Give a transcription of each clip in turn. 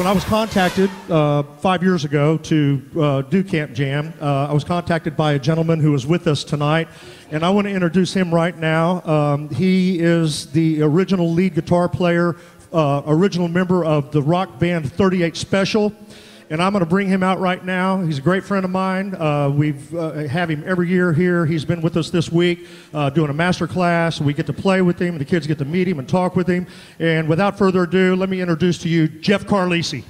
when I was contacted 5 years ago to do Camp Jam, I was contacted by a gentleman who is with us tonight, and I want to introduce him right now. He is the original lead guitar player, original member of the rock band 38 Special, and I'm going to bring him out right now. He's a great friend of mine. We've have him every year here. He's been with us this week doing a master class. We get to play with him. The kids get to meet him and talk with him. And without further ado, let me introduce to you Jeff Carlisi.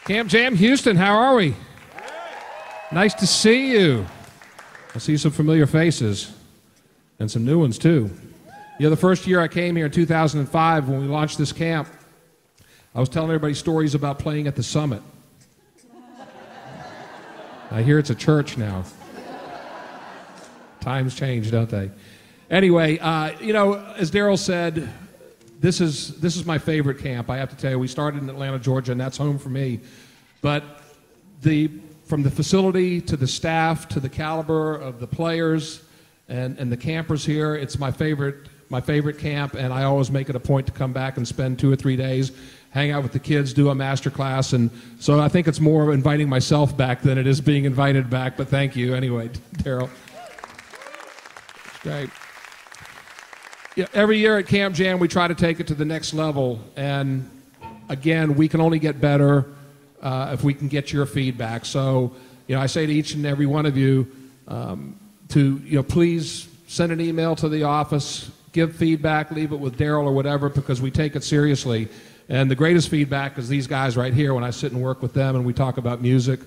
Camp Jam Houston, how are we? Nice to see you. I see some familiar faces and some new ones too. You know, the first year I came here in 2005 when we launched this camp, I was telling everybody stories about playing at the Summit. I hear it's a church now. Times change, don't they? Anyway, you know, as Daryl said, this is my favorite camp. I have to tell you, we started in Atlanta, Georgia, and that's home for me. But from the facility to the staff to the caliber of the players and the campers here, it's my favorite camp, and I always make it a point to come back and spend 2 or 3 days, hang out with the kids, do a master class, and so I think it's more inviting myself back than it is being invited back, but thank you anyway, Daryl. It's great. Yeah, every year at Camp Jam, we try to take it to the next level, and again, we can only get better if we can get your feedback. So, you know, I say to each and every one of you please send an email to the office, give feedback, leave it with Daryl or whatever, because we take it seriously. And the greatest feedback is these guys right here when I sit and work with them and we talk about music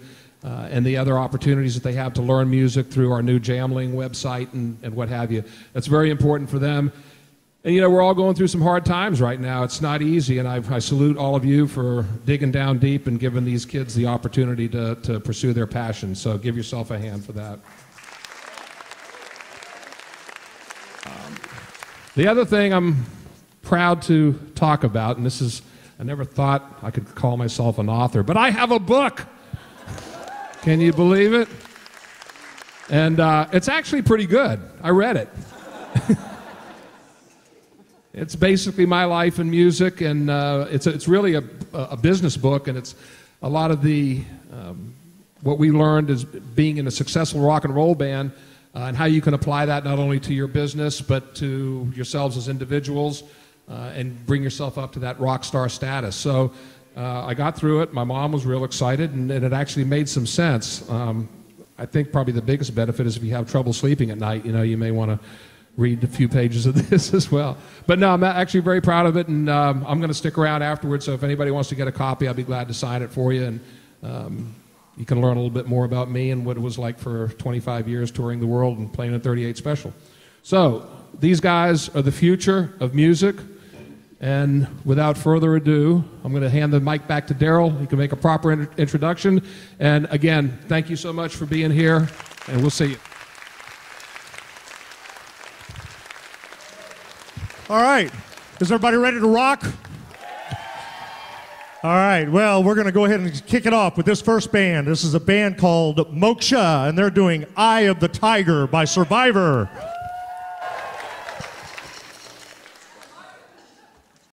and the other opportunities that they have to learn music through our new Jamling website and what have you. That's very important for them. And, you know, we're all going through some hard times right now. It's not easy, and I salute all of you for digging down deep and giving these kids the opportunity to pursue their passion. So give yourself a hand for that. The other thing I'm proud to talk about, and this is, I never thought I could call myself an author, but I have a book. Can you believe it? And it's actually pretty good. I read it. It's basically my life in music, and it's really a business book, and it's a lot of the what we learned is being in a successful rock and roll band. And how you can apply that not only to your business, but to yourselves as individuals, and bring yourself up to that rock star status. So I got through it. My mom was real excited, and it actually made some sense. I think probably the biggest benefit is if you have trouble sleeping at night, you know, you may want to read a few pages of this as well. But no, I'm actually very proud of it, and I'm going to stick around afterwards, so if anybody wants to get a copy, I'll be glad to sign it for you. And you can learn a little bit more about me and what it was like for 25 years touring the world and playing a 38 Special. So, these guys are the future of music, and without further ado, I'm going to hand the mic back to Daryl. He can make a proper introduction. And again, thank you so much for being here, and we'll see you. All right. Is everybody ready to rock? All right, well, we're going to go ahead and kick it off with this first band. This is a band called Moksha, and they're doing Eye of the Tiger by Survivor.